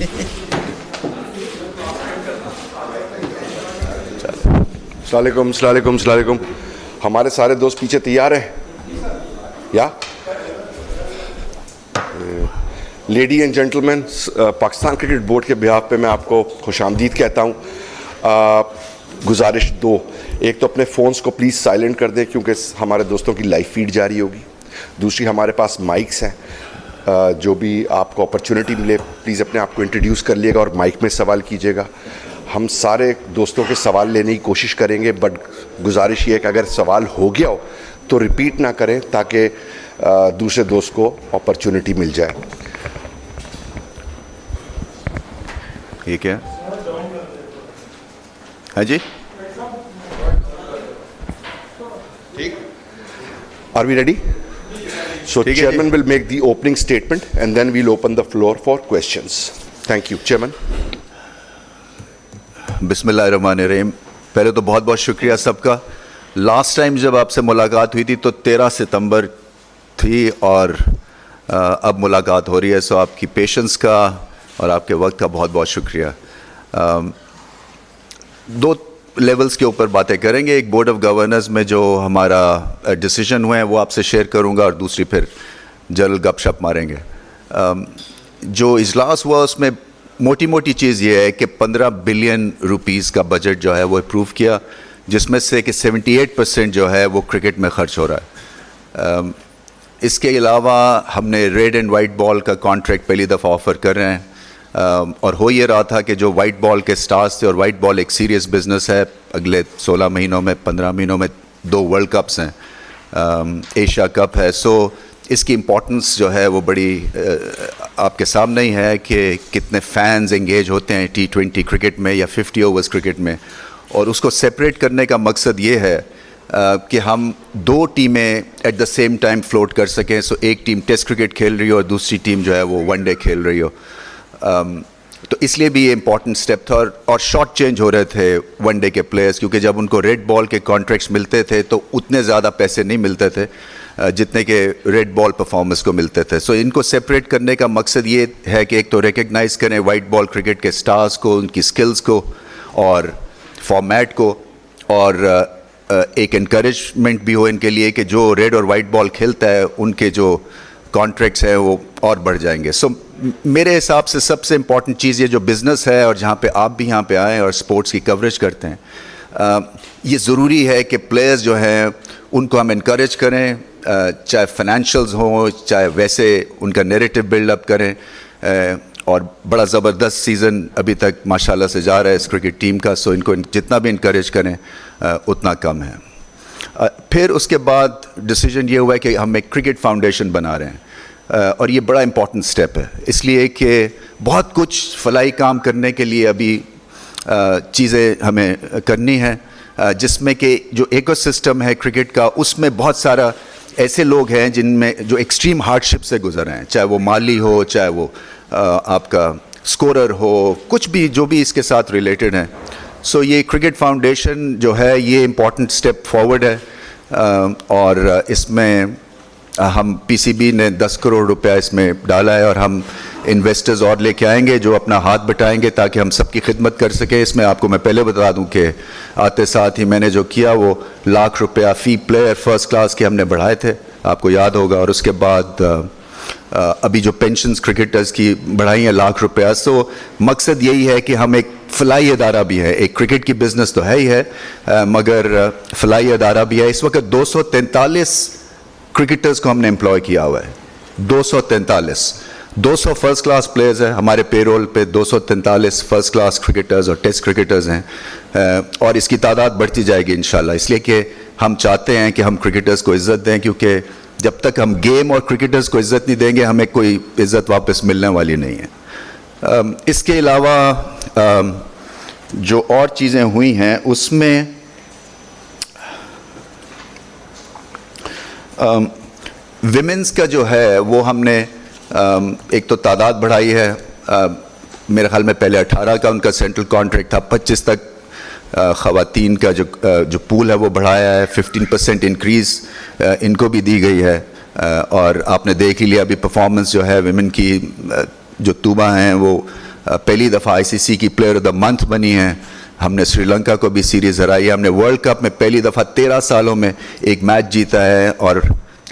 अस्सलाम वालेकुम। हमारे सारे दोस्त पीछे तैयार हैं या? Lady and gentleman, Pakistan cricket board के बिहाफ पे मैं आपको खुशामदीद कहता हूँ। गुजारिश दो, एक तो अपने फ़ोन्स को प्लीज़ साइलेंट कर दें क्योंकि हमारे दोस्तों की लाइव फीड जारी होगी। दूसरी, हमारे पास माइक्स हैं, जो भी आपको अपॉर्चुनिटी मिले प्लीज़ अपने आप को इंट्रोड्यूस कर लिएगा और माइक में सवाल कीजिएगा। हम सारे दोस्तों के सवाल लेने की कोशिश करेंगे, बट गुजारिश ये है कि अगर सवाल हो गया हो तो रिपीट ना करें ताकि दूसरे दोस्त को अपॉर्चुनिटी मिल जाए। ये क्या है जी? ठीक, are we ready? So chairman will make the opening statement and then we'll open the floor for questions. Thank you, chairman. बिस्मिल्लाहिर्रहमानिर्रहीम। पहले तो बहुत बहुत शुक्रिया सबका। लास्ट टाइम जब आपसे मुलाकात हुई थी तो 13 सितंबर थी और अब मुलाकात हो रही है, सो आपकी पेशेंस का और आपके वक्त का बहुत बहुत शुक्रिया। दो लेवल्स के ऊपर बातें करेंगे। एक बोर्ड ऑफ गवर्नर्स में जो हमारा डिसीजन हुए हैं वो आपसे शेयर करूंगा और दूसरी फिर जनरल गपशप मारेंगे। जो इजलास हुआ उसमें मोटी मोटी चीज़ ये है कि 15 बिलियन रुपीस का बजट जो है वो अप्रूव किया, जिसमें से कि 78% जो है वो क्रिकेट में खर्च हो रहा है। इसके अलावा हमने रेड एंड वाइट बॉल का कॉन्ट्रैक्ट पहली दफ़ा ऑफ़र कर रहे हैं, और हो ये रहा था कि जो वाइट बॉल के स्टार्स थे, और वाइट बॉल एक सीरियस बिजनेस है, अगले 16 महीनों में 15 महीनों में 2 वर्ल्ड कप्स हैं, एशिया कप है, सो इसकी इम्पोर्टेंस जो है वो बड़ी आपके सामने ही है कि कितने फैंस एंगेज होते हैं T20 क्रिकेट में या 50 ओवर्स क्रिकेट में। और उसको सेपरेट करने का मकसद ये है कि हम 2 टीमें at the same time float कर सकें। सो एक टीम टेस्ट क्रिकेट खेल रही हो और दूसरी टीम जो है वो वनडे खेल रही हो। तो इसलिए भी ये इम्पॉर्टेंट स्टेप था। और शॉर्ट चेंज हो रहे थे वनडे के प्लेयर्स, क्योंकि जब उनको रेड बॉल के कॉन्ट्रैक्ट्स मिलते थे तो उतने ज़्यादा पैसे नहीं मिलते थे जितने के रेड बॉल परफॉर्मेंस को मिलते थे। सो इनको सेपरेट करने का मकसद ये है कि एक तो रिकग्नाइज़ करें वाइट बॉल क्रिकेट के स्टार्स को, उनकी स्किल्स को और फॉर्मेट को, और एक इनकरेजमेंट भी हो इनके लिए कि जो रेड और वाइट बॉल खेलता है उनके जो कॉन्ट्रैक्ट्स हैं वो और बढ़ जाएंगे। सो मेरे हिसाब से सबसे इम्पॉर्टेंट चीज़ ये जो बिज़नेस है और जहाँ पे आप भी यहाँ पे आएँ और स्पोर्ट्स की कवरेज करते हैं, ये ज़रूरी है कि प्लेयर्स जो हैं उनको हम इनकरेज करें, चाहे फाइनेंशियल्स हों चाहे वैसे उनका नैरेटिव बिल्डअप करें। और बड़ा ज़बरदस्त सीज़न अभी तक माशाल्लाह से जा रहा है इस क्रिकेट टीम का, सो इनको जितना भी इनकरेज करें उतना कम है। फिर उसके बाद डिसीजन ये हुआ है कि हम एक क्रिकेट फाउंडेशन बना रहे हैं, और ये बड़ा इम्पॉर्टेंट स्टेप है इसलिए कि बहुत कुछ फलाई काम करने के लिए अभी चीज़ें हमें करनी है, जिसमें कि जो इकोसिस्टम है क्रिकेट का उसमें बहुत सारा ऐसे लोग हैं जिनमें जो एक्सट्रीम हार्डशिप से गुजर रहे हैं, चाहे वो माली हो, चाहे वो आपका स्कोरर हो, कुछ भी जो भी इसके साथ रिलेटेड हैं। सो ये क्रिकेट फाउंडेशन जो है ये इम्पॉर्टेंट स्टेप फॉरवर्ड है, और इसमें हम पीसीबी ने 10 करोड़ रुपया इसमें डाला है और हम इन्वेस्टर्स और लेके आएंगे जो अपना हाथ बटाएंगे ताकि हम सबकी खिदमत कर सकें। इसमें आपको मैं पहले बता दूं कि आते साथ ही मैंने जो किया वो लाख रुपया फ़ी प्लेयर फर्स्ट क्लास के हमने बढ़ाए थे, आपको याद होगा, और उसके बाद अभी जो पेंशन्स क्रिकेटर्स की बढ़ाई है लाख रुपया। सो मकसद यही है कि हम एक फलाई अदारा भी है, एक क्रिकेट की बिज़नेस तो है ही है, मगर फलाई अदारा भी है। इस वक्त 243 क्रिकेटर्स को हमने एम्प्लॉय किया हुआ है, 243, 200 फर्स्ट क्लास प्लेयर्स हैं हमारे पेरोल पे, 243 फर्स्ट क्लास क्रिकेटर्स और टेस्ट क्रिकेटर्स हैं, और इसकी तादाद बढ़ती जाएगी इंशाल्लाह, इसलिए कि हम चाहते हैं कि हम क्रिकेटर्स को इज़्ज़त दें, क्योंकि जब तक हम गेम और क्रिकेटर्स को इज़्ज़त नहीं देंगे हमें कोई इज़्ज़त वापस मिलने वाली नहीं है। इसके अलावा जो और चीज़ें हुई हैं उसमें विमेंस का जो है वो हमने एक तो तादाद बढ़ाई है, मेरे ख्याल में पहले 18 का उनका सेंट्रल कॉन्ट्रैक्ट था, 25 तक ख़वातीन का जो पूल है वो बढ़ाया है, 15% इंक्रीज़ इनको भी दी गई है, और आपने देख ही लिया अभी परफॉर्मेंस जो है विमेन की, जो तूबा हैं वो पहली दफ़ा ICC की प्लेयर ऑफ द मंथ बनी हैं, हमने श्रीलंका को भी सीरीज़ हराई है, हमने वर्ल्ड कप में पहली दफ़ा 13 सालों में एक मैच जीता है, और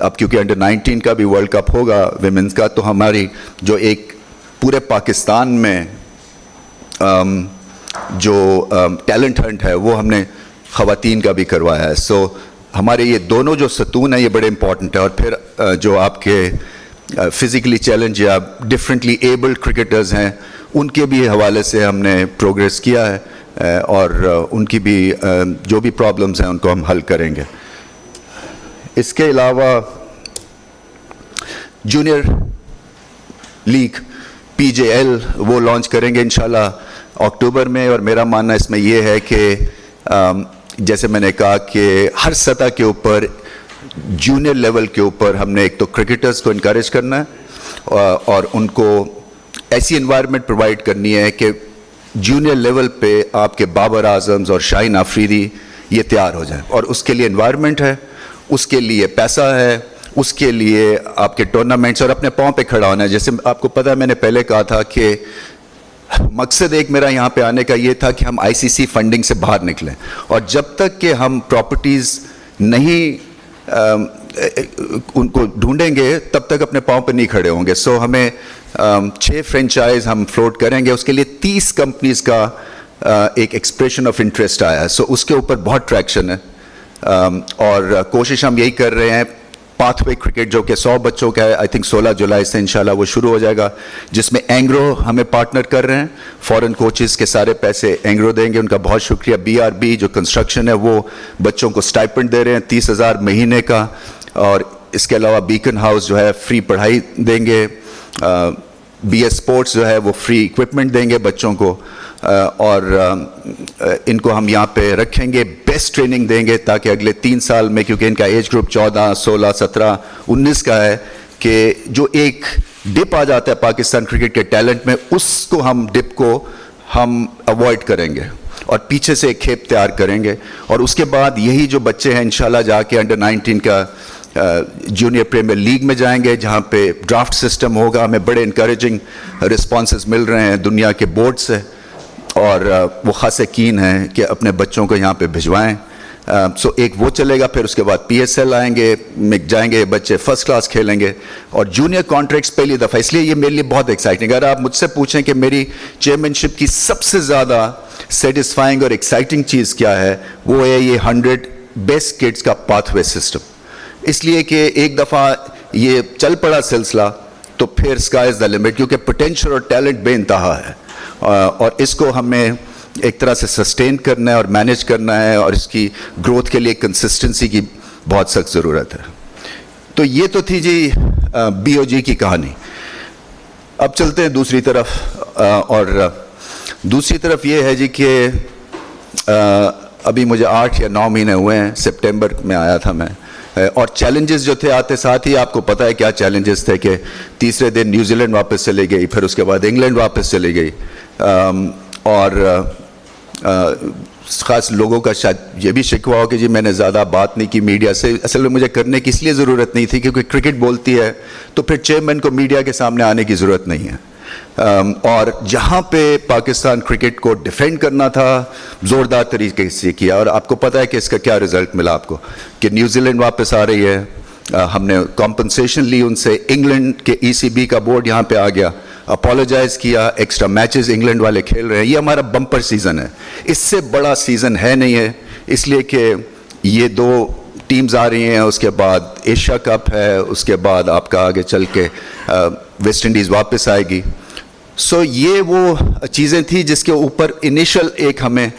अब क्योंकि अंडर 19 का भी वर्ल्ड कप होगा विमेंस का, तो हमारी जो एक पूरे पाकिस्तान में जो टैलेंट हंट है वो हमने ख़वातीन का भी करवाया है. सो हमारे ये दोनों जो सतून हैं ये बड़े इंपॉर्टेंट है. और फिर जो आपके फिज़िकली चैलेंज या डिफरेंटली एबल्ड क्रिकेटर्स हैं उनके भी हवाले से हमने प्रोग्रेस किया है, और उनकी भी जो भी प्रॉब्लम्स हैं उनको हम हल करेंगे. इसके अलावा जूनियर लीग PJL वो लॉन्च करेंगे इंशाल्लाह अक्टूबर में. और मेरा मानना इसमें ये है कि जैसे मैंने कहा कि हर सतह के ऊपर जूनियर लेवल के ऊपर हमने एक तो क्रिकेटर्स को इनकरेज करना है और उनको ऐसी एनवायरनमेंट प्रोवाइड करनी है कि जूनियर लेवल पे आपके बाबर आजम्स और शाहीन आफरीदी ये तैयार हो जाए. और उसके लिए एनवायरनमेंट है, उसके लिए पैसा है, उसके लिए आपके टूर्नामेंट्स और अपने पाँव पे खड़ा होना है. जैसे आपको पता है मैंने पहले कहा था कि मकसद एक मेरा यहाँ पे आने का ये था कि हम ICC फंडिंग से बाहर निकलें, और जब तक कि हम प्रॉपर्टीज़ नहीं उनको ढूंढेंगे तब तक अपने पाँव पे नहीं खड़े होंगे. सो हमें 6 फ्रेंचाइज हम फ्लोट करेंगे. उसके लिए 30 कंपनीज़ का एक एक्सप्रेशन ऑफ इंटरेस्ट आया है. सो उसके ऊपर बहुत ट्रैक्शन है, और कोशिश हम यही कर रहे हैं. पाथवे क्रिकेट जो कि 100 बच्चों का है, आई थिंक 16 जुलाई से इंशाल्लाह वो शुरू हो जाएगा, जिसमें एंग्रो हमें पार्टनर कर रहे हैं. फॉरेन कोचेस के सारे पैसे एंग्रो देंगे, उनका बहुत शुक्रिया. BRB जो कंस्ट्रक्शन है वो बच्चों को स्टाइपेंड दे रहे हैं 30,000 महीने का. और इसके अलावा बीकन हाउस जो है फ्री पढ़ाई देंगे. BS स्पोर्ट्स जो है वो फ्री इक्विपमेंट देंगे बच्चों को, और इनको हम यहाँ पे रखेंगे, बेस्ट ट्रेनिंग देंगे ताकि अगले 3 साल में, क्योंकि इनका एज ग्रुप 14, 16, 17, 19 का है, कि जो एक डिप आ जाता है पाकिस्तान क्रिकेट के टैलेंट में, उसको हम डिप को हम अवॉइड करेंगे और पीछे से एक खेप तैयार करेंगे. और उसके बाद यही जो बच्चे हैं इंशाल्लाह जाके अंडर 19 का जूनियर प्रीमियर लीग में जाएंगे, जहाँ पे ड्राफ्ट सिस्टम होगा. हमें बड़े इनकरेजिंग रिस्पॉन्सेस मिल रहे हैं दुनिया के बोर्ड से, और वो खासे कीन हैं कि अपने बच्चों को यहाँ पे भिजवाएं. सो एक वो चलेगा. फिर उसके बाद PSL आएंगे, में जाएंगे बच्चे, फर्स्ट क्लास खेलेंगे. और जूनियर कॉन्ट्रैक्ट्स पहली दफ़ा, इसलिए ये मेरे लिए बहुत एक्साइटिंग. अगर आप मुझसे पूछें कि मेरी चेयरमैनशिप की सबसे ज़्यादा सेटिस्फाइंग और एक्साइटिंग चीज़ क्या है, वो है ये 100 बेस्ट किड्स का पाथवे सिस्टम. इसलिए कि एक दफ़ा ये चल पड़ा सिलसिला तो फिर स्काई इज़ द लिमिट, क्योंकि पोटेंशियल और टैलेंट बेइंतहा है, और इसको हमें एक तरह से सस्टेन करना है और मैनेज करना है, और इसकी ग्रोथ के लिए कंसिस्टेंसी की बहुत सख्त ज़रूरत है. तो ये तो थी जी BOG की कहानी. अब चलते हैं दूसरी तरफ, और दूसरी तरफ ये है जी कि अभी मुझे 8 या 9 महीने हुए हैं, सितंबर में आया था मैं, और चैलेंजेस जो थे आते साथ ही आपको पता है क्या चैलेंजेस थे कि तीसरे दिन न्यूजीलैंड वापस चली गई, फिर उसके बाद इंग्लैंड वापस चली गई, और ख़ास लोगों का शायद ये भी शिकवा हो कि जी मैंने ज़्यादा बात नहीं की मीडिया से. असल में मुझे करने की इसलिए ज़रूरत नहीं थी क्योंकि क्रिकेट बोलती है तो फिर चेयरमैन को मीडिया के सामने आने की ज़रूरत नहीं है. और जहाँ पे पाकिस्तान क्रिकेट को डिफेंड करना था ज़ोरदार तरीके से किया, और आपको पता है कि इसका क्या रिज़ल्ट मिला आपको, कि न्यूजीलैंड वापस आ रही है. हमने कॉम्पनसेशन ली उनसे, इंग्लैंड के ECB का बोर्ड यहाँ पे आ गया, अपोलोजाइज़ किया, एक्स्ट्रा मैचेस इंग्लैंड वाले खेल रहे हैं. ये हमारा बम्पर सीज़न है, इससे बड़ा सीज़न है नहीं है, इसलिए कि ये 2 टीम्स आ रही हैं, उसके बाद एशिया कप है, उसके बाद आपका आगे चल के वेस्ट इंडीज़ वापस आएगी. सो ये वो चीज़ें थी जिसके ऊपर इनिशियल एक हमें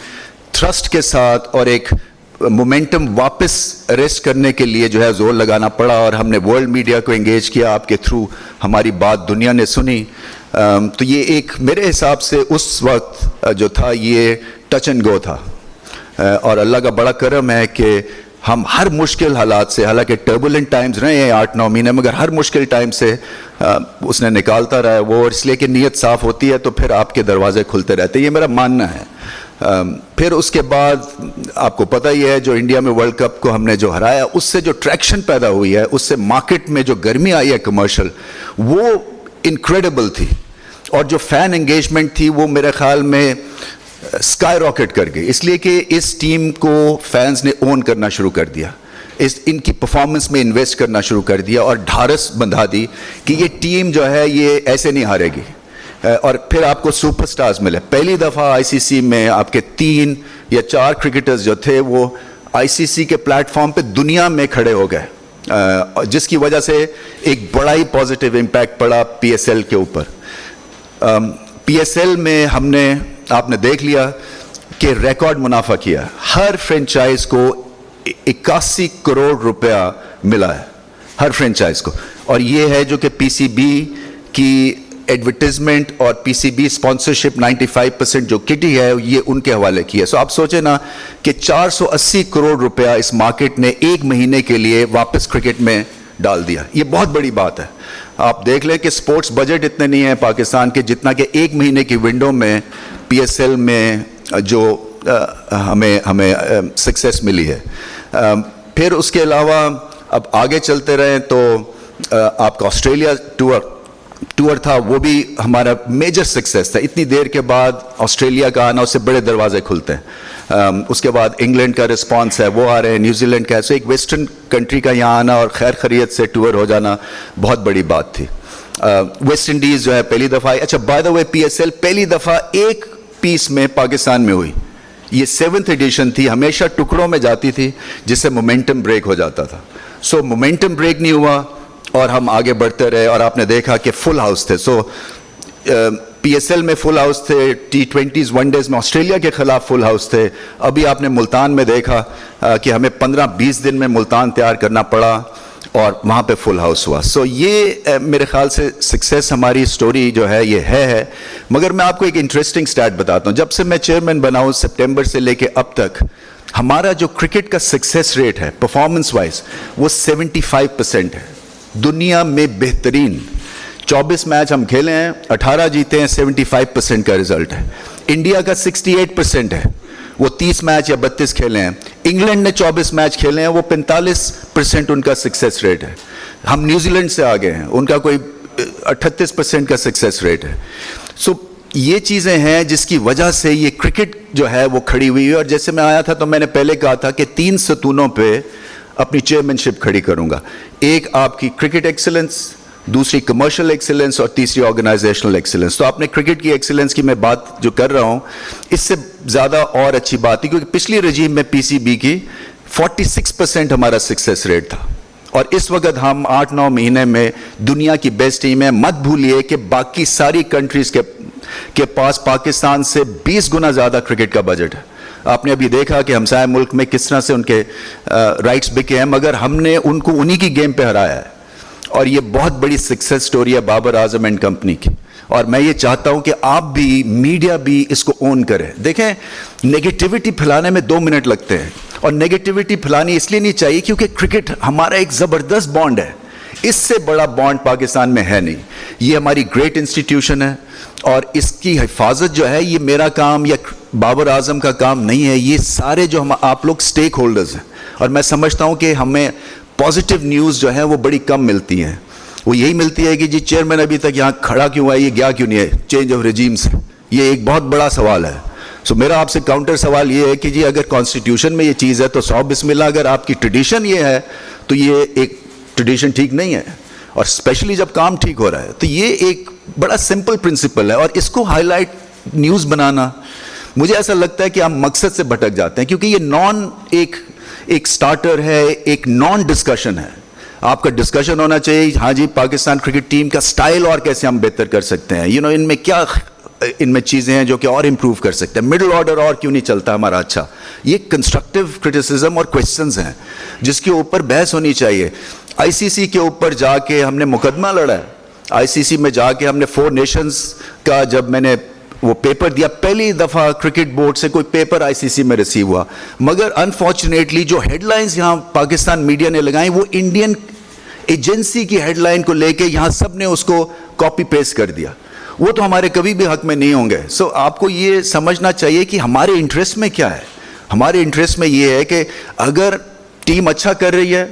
थ्रस्ट के साथ और एक मोमेंटम वापस अरेस्ट करने के लिए जो है ज़ोर लगाना पड़ा, और हमने वर्ल्ड मीडिया को एंगेज किया. आपके थ्रू हमारी बात दुनिया ने सुनी. तो ये एक मेरे हिसाब से उस वक्त जो था ये टच एंड गो था, और अल्लाह का बड़ा करम है कि हम हर मुश्किल हालात से, हालांकि टर्बुलेंट टाइम्स रहे हैं 8-9 महीने, मगर हर मुश्किल टाइम से उसने निकालता रहा है वो, और इसलिए कि नीयत साफ़ होती है तो फिर आपके दरवाजे खुलते रहते हैं, ये मेरा मानना है. फिर उसके बाद आपको पता ही है जो इंडिया में वर्ल्ड कप को हमने जो हराया, उससे जो ट्रैक्शन पैदा हुई है, उससे मार्केट में जो गर्मी आई है कमर्शियल, वो इनक्रेडिबल थी. اور جو فین انگیجمنٹ تھی وہ میرے خیال میں اسکائی راکٹ کر گئی, اس لیے کہ اس ٹیم کو فینس نے اون کرنا شروع کر دیا, ان کی پرفارمنس میں انویسٹ کرنا شروع کر دیا اور ڈھارس بندھا دی کہ یہ ٹیم جو ہے یہ ایسے نہیں ہارے گی. اور پھر آپ کو سپر سٹارز ملے. پہلی دفعہ آئی سی سی میں آپ کے 3 یا 4 کرکٹرز جو تھے وہ آئی سی سی کے پلیٹ فارم پہ دنیا میں کھڑے ہو گئے, جس کی وجہ سے ایک بڑا ہی پازیٹیو امپیکٹ پڑا پی ایس ایل کے اوپر. پی ایس ایل میں ہم نے, آپ نے دیکھ لیا کہ ریکارڈ منافع کیا, ہر فرینچائز کو 81 کروڑ روپیہ ملا ہے ہر فرینچائز کو, اور یہ ہے جو کہ پی سی بی کی ایڈورٹیزمنٹ اور پی سی بی اسپانسرشپ 95% جو کٹی ہے یہ ان کے حوالے کی ہے. سو آپ سوچیں نا کہ 480 کروڑ روپیہ اس مارکیٹ نے ایک مہینے کے لیے واپس کرکٹ میں ڈال دیا. یہ بہت بڑی بات ہے. آپ دیکھ لیں کہ سپورٹس بجٹ اتنے نہیں ہیں پاکستان کے جتنا کہ ایک مہینے کی ونڈو میں پی ایس ایل میں جو ہمیں سکسیس ملی ہے. پھر اس کے علاوہ اب آگے چلتے رہیں تو آپ کا آسٹریلیا ٹور تھا, وہ بھی ہمارا میجر سکسیس تھا. اتنی دیر کے بعد آسٹریلیا کا آنا, اس سے بڑے دروازے کھلتے ہیں. اس کے بعد انگلینڈ کا رسپانس ہے, وہ آ رہے ہیں, نیوزی لینڈ کا ہے. سو ایک ویسٹرن کنٹری کا یہاں آنا اور خیر خیریت سے ٹور ہو جانا بہت بڑی بات تھی. ویسٹ انڈیز جو ہے پہلی دفعہ آئی. اچھا by the way P S L پہلی دفعہ ایک پیس میں پاکستان میں ہوئی. یہ 7th ایڈیشن تھی, ہمیشہ ٹکڑوں میں جاتی تھی جس سے مومنٹم بریک ہو جاتا تھا. سو مومنٹم بریک نہیں ہوا اور ہم آگے بڑھتے رہے, اور آپ نے دیکھا کہ فل ہاؤس تھے. سو پی ایس ایل میں فل ہاؤس تھے, T20s ون ڈیز میں آسٹریلیا کے خلاف فل ہاؤس تھے. ابھی آپ نے ملتان میں دیکھا کہ ہمیں 15-20 دن میں ملتان تیار کرنا پڑا اور وہاں پہ فل ہاؤس ہوا. سو یہ میرے خیال سے سکسیس ہماری سٹوری جو ہے یہ ہے. مگر میں آپ کو ایک انٹرسٹنگ سٹیٹ بتاتا ہوں. جب سے میں چیئرمین بنا ہوں سپٹمبر سے لے کے اب تک ہمارا جو کرکٹ کا سکسیس ریٹ ہے پرفارمنس وائز وہ 75% ہے, دنیا میں بہترین. 24 میچ ہم کھیلے ہیں, 18 جیتے ہیں, 75% کا رزلٹ ہے. انڈیا کا 68% ہے, وہ 30 میچ یا 32 کھیلے ہیں. انگلینڈ نے 24 میچ کھیلے ہیں, وہ 45% ان کا سکسیس ریٹ ہے. ہم نیوزی لینڈ سے آگے ہیں, ان کا کوئی 38% کا سکسیس ریٹ ہے. سو یہ چیزیں ہیں جس کی وجہ سے یہ کرکٹ جو ہے وہ کھڑی ہوئی ہے. اور جیسے میں آیا تھا تو میں نے پہلے کہا تھا کہ 3 ستونوں پہ اپنی چیئرمین شپ کھڑی کروں گا. ایک آپ کی کرکٹ ایکسلنس, دوسری کمرشل ایکسلنس, اور تیسری آرگنائزیشنل ایکسلنس. تو آپ نے کرکٹ کی ایکسلنس کی میں بات جو کر رہا ہوں, اس سے زیادہ اور اچھی بات تھی کیونکہ پچھلی رجیم میں پی سی بی کی 46% ہمارا سکسیس ریٹ تھا, اور اس وقت ہم 8-9 مہینے میں دنیا کی بیسٹ ٹیم ہے. مت بھولیے کہ باقی ساری کنٹریز کے پاس پاکستان سے 20 گنا زیادہ کرکٹ کا بجٹ ہے. آپ نے ابھی دیکھا کہ ہمسائے ملک میں کس طرح سے ان کے رائٹس بکے ہیں, مگر ہم نے ان کو انہی کی گیم پہ ہرایا ہے. اور یہ بہت بڑی سکسیس سٹوری ہے بابر اعظم اینڈ کمپنی کی. اور میں یہ چاہتا ہوں کہ آپ بھی, میڈیا بھی اس کو اون کرے. دیکھیں نیگیٹیوٹی پھیلانے میں 2 منٹ لگتے ہیں, اور نیگیٹیوٹی پھیلانی اس لیے نہیں چاہیے کیونکہ کرکٹ ہمارا ایک زبردست بانڈ ہے. اس سے بڑا بانڈ پاکستان میں ہے نہیں. یہ ہماری گریٹ انسٹیٹیوشن ہے, اور اس کی حفاظت جو ہے یہ میرا کام یا بابر اعظم کا کام نہیں ہے. یہ سارے جو آپ لوگ سٹیک ہولڈرز ہیں, اور میں سمجھتا ہوں کہ ہمیں پازیٹیو نیوز جو ہے وہ بڑی کم ملتی ہیں. وہ یہی ملتی ہے کہ جی چیئرمین ابھی تک یہاں کھڑا کیوں ہے, یہ گیا کیوں نہیں ہے, چینج آف رجیم سے. یہ ایک بہت بڑا سوال ہے. سو میرا آپ سے کاؤنٹر سوال یہ ہے کہ جی اگر کانسٹیٹیوشن میں یہ چیز ہے تو 100 بسم اللہ. اگر آپ کی ٹریڈیشن یہ ہے تو یہ ایک ٹریڈیشن ٹھیک نہیں ہے, اور اسپیشلی جب کام ٹھیک ہو رہا ہے. تو یہ ایک بڑا سمپل پرنسپل ہے, اور اس کو ہائی لائٹ نیوز بنانا مجھے ایسا لگتا ہے کہ ہم مقصد سے بھٹک جاتے ہیں, کیونکہ یہ ایک سٹارٹر ہے, ایک نان ڈسکشن ہے. آپ کا ڈسکشن ہونا چاہیے, ہاں جی پاکستان کرکٹ ٹیم کا سٹائل اور کیسے ہم بہتر کر سکتے ہیں, ان میں کیا ان میں چیزیں ہیں جو کہ اور امپروو کر سکتے ہیں, مڈل آرڈر اور کیوں نہیں چلتا ہمارا اچھا. یہ کنسٹرکٹیو کرٹیسزم اور کویسچنز ہیں جس کے اوپر بحث ہونی چاہیے. آئی سی سی کے اوپر جا کے ہم نے مقدمہ لڑا ہے. آئی سی سی میں جا کے ہم نے 4 نیشنز کا جب میں نے وہ پیپر دیا, پہلی دفعہ کرکٹ بورڈ سے کوئی پیپر آئی سی سی میں ریسیو ہوا. مگر انفارچونیٹلی جو ہیڈ لائنز یہاں پاکستان میڈیا نے لگائیں وہ انڈین ایجنسی کی ہیڈ لائن کو لے کے یہاں سب نے اس کو کاپی پیسٹ کر دیا. وہ تو ہمارے کبھی بھی حق میں نہیں ہوں گے. سو آپ کو یہ سمجھنا چاہیے کہ ہمارے انٹرسٹ میں کیا ہے. ہمارے انٹرسٹ میں یہ ہے کہ اگر ٹیم اچھا کر رہی ہے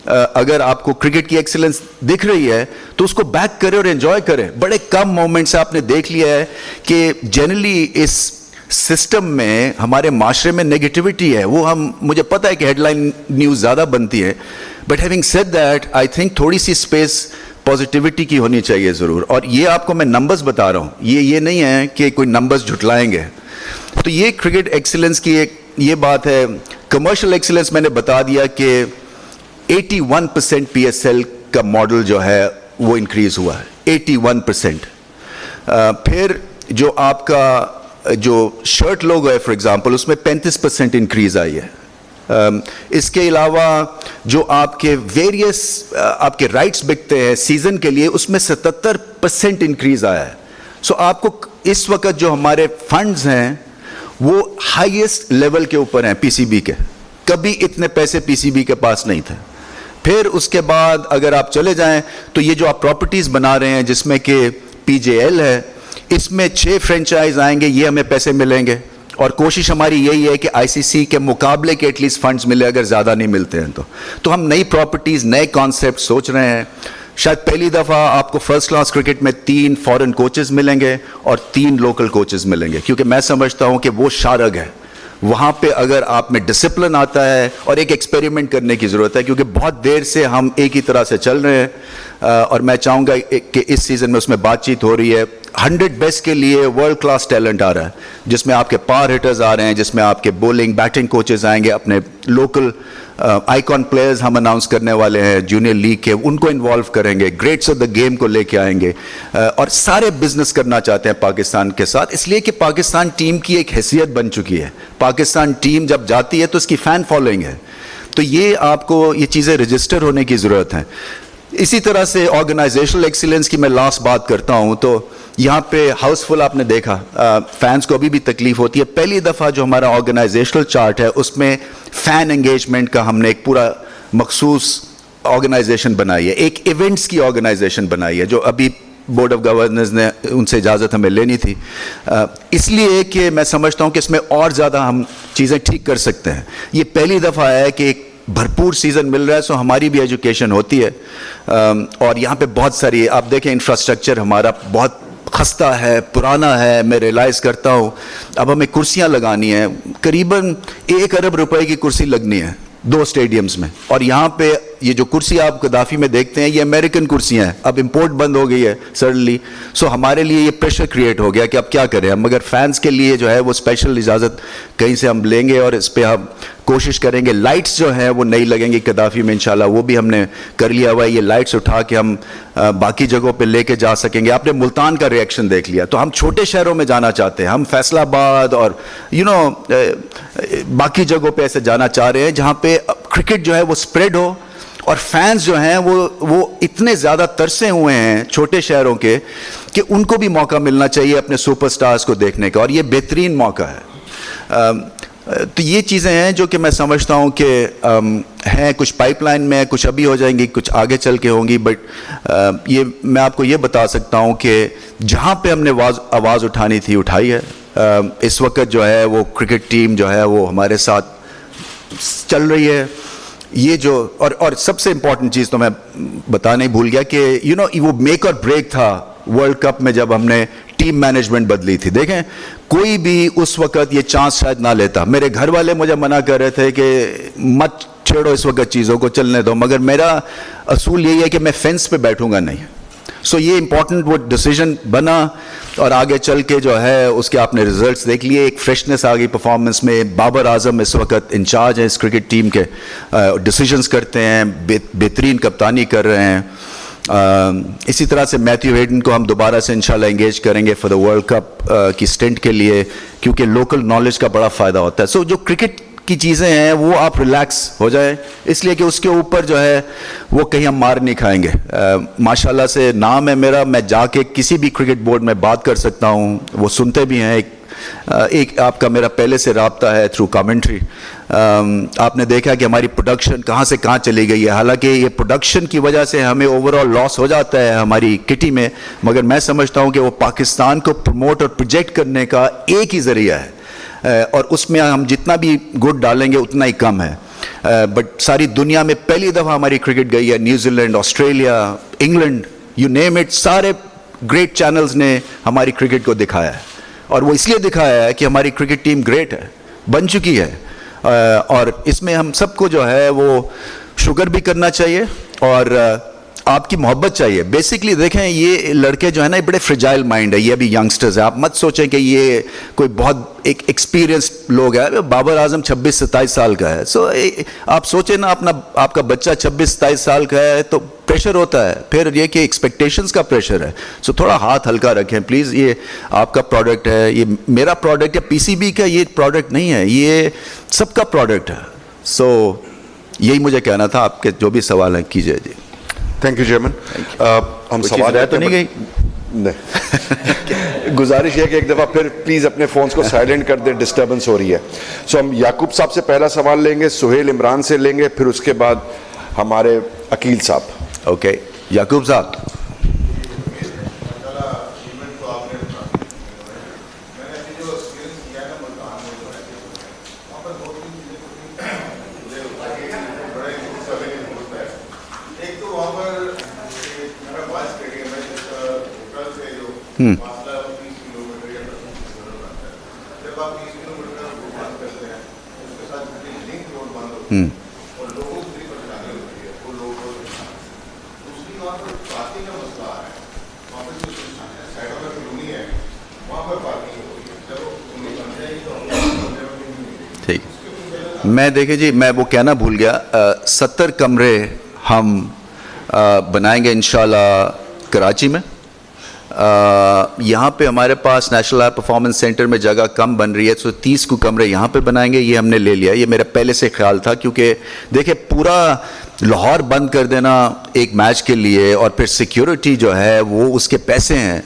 اگر آپ کو کرکٹ کی ایکسیلنس دکھ رہی ہے تو اس کو بیک کریں اور انجوائے کریں. بڑے کم مومنٹس آپ نے دیکھ لیا ہے کہ جنرلی اس سسٹم میں ہمارے معاشرے میں نیگیٹیوٹی ہے, وہ مجھے پتہ ہے کہ ہیڈ لائن نیوز زیادہ بنتی ہے, but having said that I think تھوڑی سی اسپیس پازیٹیوٹی کی ہونی چاہیے ضرور. اور یہ آپ کو میں نمبرز بتا رہا ہوں, یہ نہیں ہے کہ کوئی نمبرز جھٹلائیں گے. تو یہ کرکٹ ایکسیلنس کی ایک یہ بات ہے. کمرشل ایکسیلنس میں نے بتا دیا کہ 81% پی ایس ایل کا ماڈل جو ہے وہ انکریز ہوا ہے, 81%. پھر جو آپ کا جو شرٹ لوگو ہے فار ایگزامپل, اس میں 35% انکریز آئی ہے. اس کے علاوہ جو آپ کے ویریس آپ کے رائٹس بکتے ہیں سیزن کے لیے, اس میں 77% انکریز آیا ہے. سو آپ کو اس وقت جو ہمارے فنڈز ہیں وہ ہائیسٹ لیول کے اوپر ہیں پی سی بی کے. کبھی اتنے پیسے پی سی بی کے پاس نہیں تھے. پھر اس کے بعد اگر آپ چلے جائیں تو یہ جو آپ پراپرٹیز بنا رہے ہیں جس میں کہ پی جے ایل ہے, اس میں 6 فرینچائز آئیں گے, یہ ہمیں پیسے ملیں گے. اور کوشش ہماری یہی ہے کہ آئی سی سی کے مقابلے کے ایٹ لیسٹ فنڈز ملے, اگر زیادہ نہیں ملتے ہیں تو ہم نئی پراپرٹیز نئے کانسیپٹ سوچ رہے ہیں. شاید پہلی دفعہ آپ کو فرسٹ کلاس کرکٹ میں 3 فارن کوچز ملیں گے اور 3 لوکل کوچز ملیں گے, کیونکہ میں سمجھتا ہوں کہ وہ شارگ ہے. وہاں پہ اگر آپ میں ڈسپلن آتا ہے اور ایک ایکسپیریمنٹ کرنے کی ضرورت ہے, کیونکہ بہت دیر سے ہم ایک ہی طرح سے چل رہے ہیں. اور میں چاہوں گا کہ اس سیزن میں اس میں بات چیت ہو رہی ہے. 100 بیسٹ کے لیے ورلڈ کلاس ٹیلنٹ آ رہا ہے, جس میں آپ کے پاور ہٹرز آ رہے ہیں, جس میں آپ کے بولنگ بیٹنگ کوچز آئیں گے, اپنے لوکل آئیکن پلیئرز ہم اناؤنس کرنے والے ہیں جونیئر لیگ کے, ان کو انوالو کریں گے, گریٹس آف دا گیم کو لے کے آئیں گے. اور سارے بزنس کرنا چاہتے ہیں پاکستان کے ساتھ, اس لیے کہ پاکستان ٹیم کی ایک حیثیت بن چکی ہے. پاکستان ٹیم جب جاتی ہے تو اس کی فین فالوئنگ ہے. تو یہ آپ کو یہ چیزیں رجسٹر ہونے کی ضرورت ہے. اسی طرح سے آرگنائزیشنل ایکسیلنس کی میں لاسٹ بات کرتا ہوں. تو یہاں پہ ہاؤس فل آپ نے دیکھا, فینس کو ابھی بھی تکلیف ہوتی ہے. پہلی دفعہ جو ہمارا آرگنائزیشنل چارٹ ہے اس میں فین انگیجمنٹ کا ہم نے ایک پورا مخصوص آرگنائزیشن بنائی ہے, ایک ایونٹس کی آرگنائزیشن بنائی ہے, جو ابھی بورڈ آف گورنرز نے ان سے اجازت ہمیں لینی تھی, اس لیے کہ میں سمجھتا ہوں کہ اس میں اور زیادہ ہم چیزیں ٹھیک کر سکتے ہیں. یہ پہلی دفعہ ہے کہ ایک بھرپور سیزن مل رہا ہے, سو ہماری بھی ایجوکیشن ہوتی ہے. اور یہاں پہ بہت ساری آپ دیکھیں انفراسٹرکچر ہمارا بہت خستہ ہے, پرانا ہے. میں ریلائز کرتا ہوں اب ہمیں کرسیاں لگانی ہیں, قریباً 1 ارب روپے کی کرسی لگنی ہے 2 اسٹیڈیمز میں. اور یہاں پہ یہ جو کرسی آپ قذافی میں دیکھتے ہیں یہ امریکن کرسیاں ہیں, اب امپورٹ بند ہو گئی ہے سڈنلی. سو ہمارے لیے یہ پریشر کریٹ ہو گیا کہ اب کیا کریں ہم, مگر فینس کے لیے جو ہے وہ اسپیشل اجازت کہیں سے ہم لیں گے اور اس پہ ہم کوشش کریں گے. لائٹس جو ہیں وہ نئی لگیں گی قذافی میں انشاءاللہ, وہ بھی ہم نے کر لیا ہوا ہے. یہ لائٹس اٹھا کے ہم باقی جگہوں پہ لے کے جا سکیں گے. آپ نے ملتان کا ریئیکشن دیکھ لیا, تو ہم چھوٹے شہروں میں جانا چاہتے ہیں, ہم فیصل آباد اور باقی جگہوں پہ ایسے جانا چاہ رہے ہیں جہاں پہ کرکٹ جو ہے وہ اسپریڈ ہو, اور فینس جو ہیں وہ اتنے زیادہ ترسے ہوئے ہیں چھوٹے شہروں کے کہ ان کو بھی موقع ملنا چاہیے اپنے سپر سٹارز کو دیکھنے کا, اور یہ بہترین موقع ہے. تو یہ چیزیں ہیں جو کہ میں سمجھتا ہوں کہ ہیں, کچھ پائپ لائن میں, کچھ ابھی ہو جائیں گی, کچھ آگے چل کے ہوں گی. بٹ یہ میں آپ کو یہ بتا سکتا ہوں کہ جہاں پہ ہم نے آواز اٹھانی تھی اٹھائی ہے. اس وقت جو ہے وہ کرکٹ ٹیم جو ہے وہ ہمارے ساتھ چل رہی ہے. یہ جو اور سب سے امپورٹنٹ چیز تو میں بتانا ہی بھول گیا کہ وہ میک اور بریک تھا ورلڈ کپ میں جب ہم نے ٹیم مینجمنٹ بدلی تھی. دیکھیں کوئی بھی اس وقت یہ چانس شاید نہ لیتا. میرے گھر والے مجھے منع کر رہے تھے کہ مت چھیڑو اس وقت چیزوں کو, چلنے دو, مگر میرا اصول یہی ہے کہ میں فینس پہ بیٹھوں گا نہیں. سو یہ امپورٹنٹ وہ ڈیسیجن بنا, اور آگے چل کے جو ہے اس کے آپ نے ریزلٹس دیکھ لیے. ایک فریشنس آ گئی پرفارمنس میں. بابر اعظم اس وقت انچارج ہیں اس کرکٹ ٹیم کے, ڈیسیجنس کرتے ہیں, بہترین کپتانی کر رہے ہیں. اسی طرح سے میتھیو ہیڈن کو ہم دوبارہ سے انشاءاللہ انگیج کریں گے فار دا ورلڈ کپ کی اسٹنٹ کے لیے, کیونکہ لوکل نالج کا بڑا فائدہ ہوتا ہے. سو جو کرکٹ کی چیزیں ہیں وہ آپ ریلیکس ہو جائیں, اس لیے کہ اس کے اوپر جو ہے وہ کہیں ہم مار نہیں کھائیں گے. ماشاءاللہ سے نام ہے میرا, میں جا کے کسی بھی کرکٹ بورڈ میں بات کر سکتا ہوں, وہ سنتے بھی ہیں. ایک آپ کا میرا پہلے سے رابطہ ہے تھرو کامنٹری. آپ نے دیکھا کہ ہماری پروڈکشن کہاں سے کہاں چلی گئی ہے, حالانکہ یہ پروڈکشن کی وجہ سے ہمیں اوور آل لاس ہو جاتا ہے ہماری کٹی میں, مگر میں سمجھتا ہوں کہ وہ پاکستان کو پروموٹ اور پروجیکٹ کرنے کا ایک ہی ذریعہ ہے, اور اس میں ہم جتنا بھی گڈ ڈالیں گے اتنا ہی کم ہے. बट सारी दुनिया में पहली दफ़ा हमारी क्रिकेट गई है, New Zealand, Australia, England, you name it, सारे ग्रेट चैनल्स ने हमारी क्रिकेट को दिखाया है, और वो इसलिए दिखाया है कि हमारी क्रिकेट टीम ग्रेट है, बन चुकी है, और इसमें हम सबको जो है वो शुक्र भी करना चाहिए और आपकी मोहब्बत चाहिए। बेसिकली देखें, ये लड़के जो है ना, ये बड़े फ्रिजाइल माइंड है, ये अभी यंगस्टर्स है, आप मत सोचें कि ये कोई बहुत एक एक्सपीरियंस लोग है। बाबर आजम 26-27 साल का है, सो आप सोचें ना, आपका बच्चा 26-27 साल का है तो प्रेशर होता है, फिर ये कि एक्सपेक्टेशंस का प्रेशर है, सो थोड़ा हाथ हल्का रखें प्लीज़। ये आपका प्रोडक्ट है, ये मेरा प्रोडक्ट है, पीसीबी का ये प्रोडक्ट नहीं है, ये सबका प्रोडक्ट है। सो यही मुझे कहना था, आपके जो भी सवाल हैं कीजिए जी। Thank you chairman. हम सवाल तो नहीं गई नहीं गुजारिश है कि एक दफ़ा फिर प्लीज़ अपने फ़ोन्स को साइलेंट कर दें, डिस्टर्बेंस हो रही है। सो हम याकूब साहब से पहला सवाल लेंगे, सुहेल इमरान से लेंगे, फिर उसके बाद हमारे अकील साहब। ओके, याकूब साहब। ठीक, मैं देखे जी, मैं वो कहना भूल गया, 70 कमरे हम बनाएंगे इंशाल्लाह कराची में। यहाँ पे हमारे पास नेशनल हाई परफॉर्मेंस सेंटर में जगह कम बन रही है, तो 30 को कमरे यहाँ पे बनाएंगे, ये हमने ले लिया। ये मेरा पहले से ख्याल था, क्योंकि देखिए पूरा लाहौर बंद कर देना एक मैच के लिए, और फिर सिक्योरिटी जो है वो उसके पैसे हैं,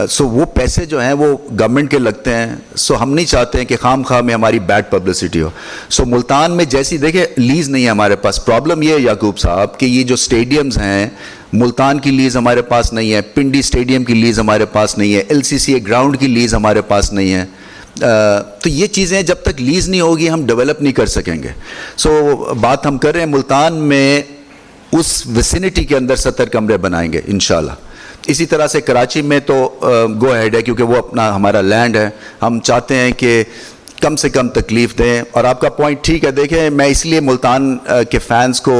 सो वो पैसे जो हैं वो गवर्नमेंट के लगते हैं। सो हम नहीं चाहते हैं कि खाम खा में हमारी बैड पब्लिसिटी हो। सो मुल्तान में जैसी देखिए लीज़ नहीं है हमारे पास। प्रॉब्लम ये है याकूब साहब कि ये जो स्टेडियम्स हैं, मुल्तान की लीज़ हमारे पास नहीं है, पिंडी स्टेडियम की लीज़ हमारे पास नहीं है, LCCA ग्राउंड की लीज़ हमारे पास नहीं है। तो ये चीज़ें जब तक लीज़ नहीं होगी हम डेवलप नहीं कर सकेंगे। सो बात हम कर रहे हैं मुल्तान में उस विसिनिटी के अंदर 70 कमरे बनाएंगे इंशाल्लाह। इसी तरह से कराची में तो गो अहेड है, क्योंकि वो अपना हमारा लैंड है, हम चाहते हैं कि कम से कम तकलीफ़ दें। और आपका पॉइंट ठीक है, देखें मैं इसलिए मुल्तान के फ़ैन्स को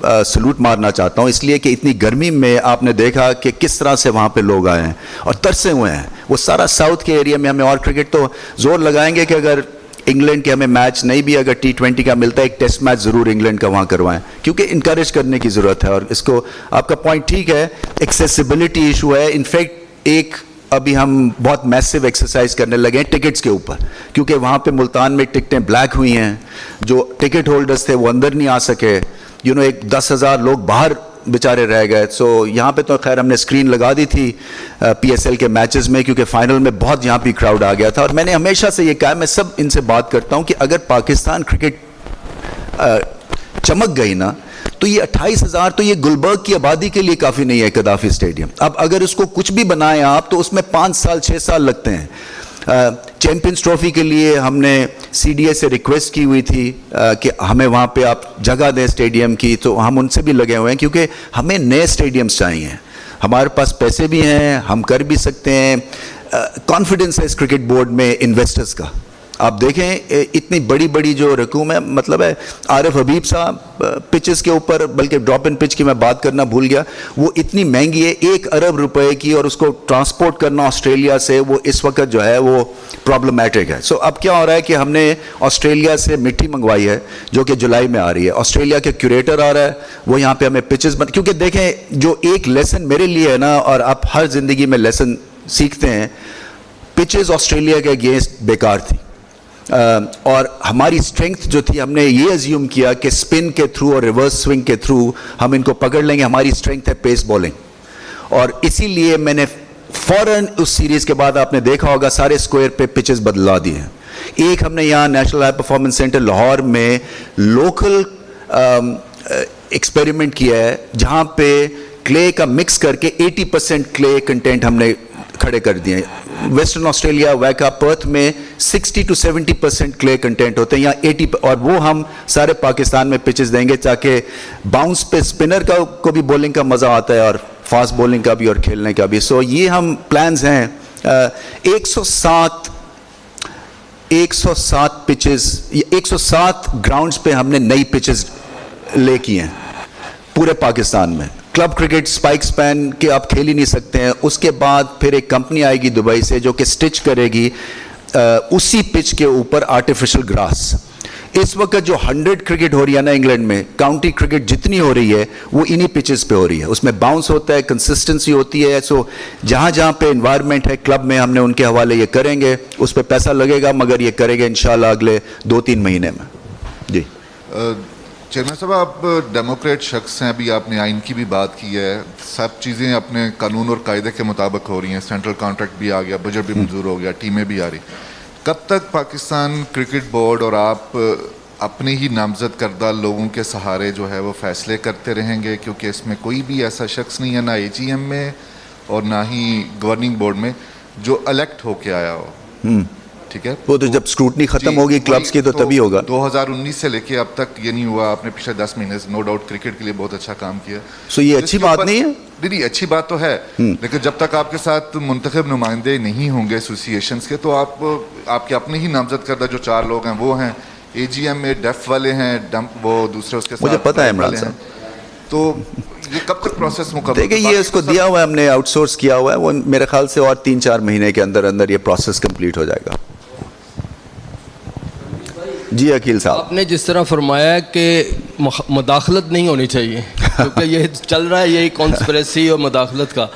सलूट मारना चाहता हूँ, इसलिए कि इतनी गर्मी में आपने देखा कि किस तरह से वहाँ पे लोग आए हैं और तरसे हुए हैं। वो सारा साउथ के एरिया में हमें और क्रिकेट तो ज़ोर लगाएंगे कि अगर इंग्लैंड के हमें मैच नहीं भी अगर T20 का मिलता है, एक टेस्ट मैच ज़रूर इंग्लैंड का वहाँ करवाएं, क्योंकि इनकरेज करने की ज़रूरत है। और इसको आपका पॉइंट ठीक है, एक्सेसिबिलिटी इशू है। इनफैक्ट एक अभी हम बहुत मैसिव एक्सरसाइज करने लगे हैं टिकट्स के ऊपर, क्योंकि वहाँ पे मुल्तान में टिकटें ब्लैक हुई हैं, जो टिकट होल्डर्स थे वो अंदर नहीं आ सके, एक 10,000 लोग बाहर बेचारे रह गए। सो यहाँ पे तो खैर हमने स्क्रीन लगा दी थी PSL के मैचेस में, क्योंकि फाइनल में बहुत यहाँ भी क्राउड आ गया था। और मैंने हमेशा से ये कहा, मैं सब इनसे बात करता हूँ कि अगर पाकिस्तान क्रिकेट चमक गई ना, तो ये 28,000 तो ये गुलबर्ग की आबादी के लिए काफ़ी नहीं है कदाफी स्टेडियम। अब अगर उसको कुछ भी बनाएं आप, तो उसमें 5 साल 6 साल लगते हैं। चैंपियंस ट्रॉफी के लिए हमने CDA से रिक्वेस्ट की हुई थी कि हमें वहाँ पे आप जगह दें स्टेडियम की, तो हम उनसे भी लगे हुए हैं, क्योंकि हमें नए स्टेडियम्स चाहिए। हमारे पास पैसे भी हैं, हम कर भी सकते हैं, कॉन्फिडेंस है इस क्रिकेट बोर्ड में इन्वेस्टर्स का। आप देखें इतनी बड़ी बड़ी जो रकूम है, मतलब है आरिफ हबीब साहब पिचेस के ऊपर, बल्कि ड्रॉप इन पिच की मैं बात करना भूल गया, वो इतनी महंगी है 1 अरब रुपए की, और उसको ट्रांसपोर्ट करना ऑस्ट्रेलिया से वो इस वक्त जो है वो प्रॉब्लमेटिक है। सो अब क्या हो रहा है कि हमने ऑस्ट्रेलिया से मिट्टी मंगवाई है, जो कि जुलाई में आ रही है। ऑस्ट्रेलिया के क्यूरेटर आ रहा है, वो यहाँ पे हमें पिचेस क्योंकि देखें जो एक लेसन मेरे लिए है ना, और आप हर जिंदगी में लेसन सीखते हैं, पिचेस ऑस्ट्रेलिया के अगेंस्ट बेकार थी। और हमारी स्ट्रेंथ जो थी, हमने ये अज्यूम किया कि स्पिन के थ्रू और रिवर्स स्विंग के थ्रू हम इनको पकड़ लेंगे। हमारी स्ट्रेंथ है पेस बॉलिंग, और इसीलिए मैंने फौरन उस सीरीज़ के बाद आपने देखा होगा सारे स्क्वायर पे पिचेस बदला दिए हैं। एक हमने यहाँ national high performance centre Lahore में लोकल एक्सपेरिमेंट किया है, जहाँ पे क्ले का मिक्स करके 80% क्ले कंटेंट हमने खड़े कर दिए। वेस्टर्न ऑस्ट्रेलिया, वैका, पर्थ में 60 to 70% क्ले कंटेंट होते हैं, या 80, और वो हम सारे पाकिस्तान में पिचेस देंगे ताकि बाउंस पे स्पिनर का को भी बॉलिंग का मज़ा आता है और फास्ट बॉलिंग का भी और खेलने का भी. सो ये हम प्लान्स हैं. 107 पिचेस, 107 ग्राउंड्स पे हमने नई पिचेस ले की हैं पूरे पाकिस्तान में. क्लब क्रिकेट स्पाइक स्पैन के आप खेल ही नहीं सकते हैं. उसके बाद फिर एक कंपनी आएगी दुबई से जो कि स्टिच करेगी उसी पिच के ऊपर आर्टिफिशियल ग्रास. इस वक्त जो 100 क्रिकेट हो रही है ना इंग्लैंड में, काउंटी क्रिकेट जितनी हो रही है वो इन्हीं पिचेस पे हो रही है. उसमें बाउंस होता है, कंसिस्टेंसी होती है. सो जहाँ जहाँ पे इन्वायरमेंट है क्लब में, हमने उनके हवाले ये करेंगे. उस पर पैसा लगेगा मगर ये करेंगे इंशाल्लाह अगले 2-3 महीने में. जी चेयरमैन साहब, आप डेमोक्रेट शख्स हैं, अभी आपने आइन की भी बात की है. सब चीज़ें अपने कानून और कायदे के मुताबिक हो रही हैं. सेंट्रल कॉन्ट्रैक्ट भी आ गया, बजट भी मंजूर हो गया, टीमें भी आ रही. कब तक पाकिस्तान क्रिकेट बोर्ड और आप अपने ही नामजद करदा लोगों के सहारे जो है वो फैसले करते रहेंगे? क्योंकि इसमें कोई भी ऐसा शख्स नहीं है, ना AGM में और ना ही गवर्निंग बोर्ड में, जो इलेक्ट होके आया हो. ठीक है, वो तो जब स्क्रूटनी खत्म होगी क्लब्स की तो तभी होगा. 2019 से लेके अब तक ये नहीं हुआ. आपने पिछले 10 महीने नो डाउट क्रिकेट के लिए बहुत अच्छा काम किया. सो ये अच्छी बात नहीं है? नहीं, अच्छी बात तो है, लेकिन जब तक आपके साथ मुंतखब नुमाइंदे नहीं होंगे एसोसिएशंस के, तो आपके अपने ही नामजद करदा जो 4 लोग हैं वो हैं. AGM में डेफ वाले हैं, वो दूसरे उसके साथ मुझे पता है इमरान साहब. तो ये कब तक प्रोसेस मुकम्मल? देखिए, ये उसको दिया हुआ है, हमने आउटसोर्स किया हुआ है. वो मेरे ख्याल से और 3-4 महीने के अंदर अंदर ये प्रोसेस कंप्लीट हो जाएगा. जी अकील साहब, आपने जिस तरह फरमाया है कि मदाखलत नहीं होनी चाहिए क्योंकि ये चल रहा है यही कॉन्स्पिरेसी और मदाखलत का,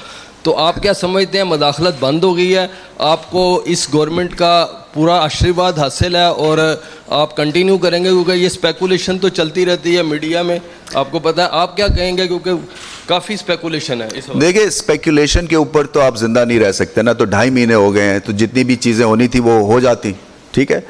तो आप क्या समझते हैं मदाखलत बंद हो गई है? आपको इस गवर्नमेंट का पूरा आशीर्वाद हासिल है और आप कंटिन्यू करेंगे? क्योंकि ये स्पेकुलेशन तो चलती रहती है मीडिया में, आपको पता है. आप क्या कहेंगे, क्योंकि काफ़ी स्पेकुलेशन है इस वक्त? देखिए, स्पेकुलेशन के ऊपर तो आप जिंदा नहीं रह सकते ना. तो 2.5 महीने हो गए हैं, तो जितनी भी चीज़ें होनी थी वो हो जाती. ठीक है,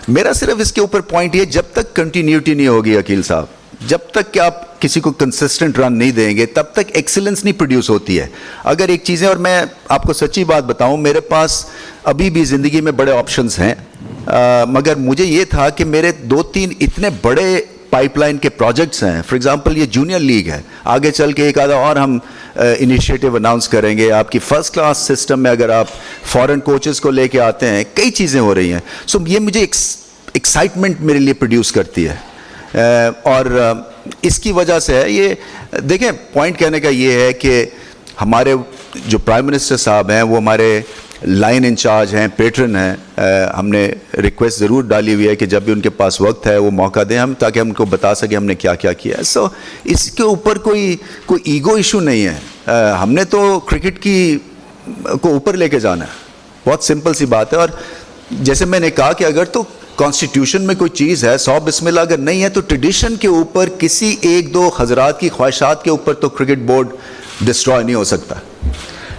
मेरा सिर्फ इसके ऊपर पॉइंट ये, जब तक कंटिन्यूटी नहीं होगी अकील साहब, जब तक कि आप किसी को कंसिस्टेंट रन नहीं देंगे, तब तक एक्सीलेंस नहीं प्रोड्यूस होती है. अगर एक चीज़ें, और मैं आपको सच्ची बात बताऊं, मेरे पास अभी भी ज़िंदगी में बड़े ऑप्शंस हैं, मगर मुझे ये था कि मेरे 2-3 इतने बड़े पाइपलाइन के प्रोजेक्ट्स हैं. फॉर एग्जांपल ये जूनियर लीग है, आगे चल के एक आधा और हम इनिशिएटिव अनाउंस करेंगे. आपकी फर्स्ट क्लास सिस्टम में अगर आप फॉरेन कोचेस को लेके आते हैं, कई चीज़ें हो रही हैं. सो ये मुझे एक्साइटमेंट मेरे लिए प्रोड्यूस करती है, और इसकी वजह से है ये. देखें, पॉइंट कहने का ये है कि हमारे जो प्राइम मिनिस्टर साहब हैं वो हमारे लाइन इंचार्ज हैं, पेट्रन हैं. हमने रिक्वेस्ट ज़रूर डाली हुई है कि जब भी उनके पास वक्त है वो मौका दें हम, ताकि हम उनको बता सकें हमने क्या क्या किया है. सो इसके ऊपर कोई ईगो इशू नहीं है. हमने तो क्रिकेट को ऊपर लेके जाना है. बहुत सिंपल सी बात है. और जैसे मैंने कहा कि अगर तो कॉन्स्टिट्यूशन में कोई चीज़ है, 100 बिस्मिल्लाह, अगर नहीं है तो ट्रेडिशन के ऊपर, किसी 1-2 हजरात की ख्वाहिशात के ऊपर तो क्रिकेट बोर्ड डिस्ट्रॉय नहीं हो सकता.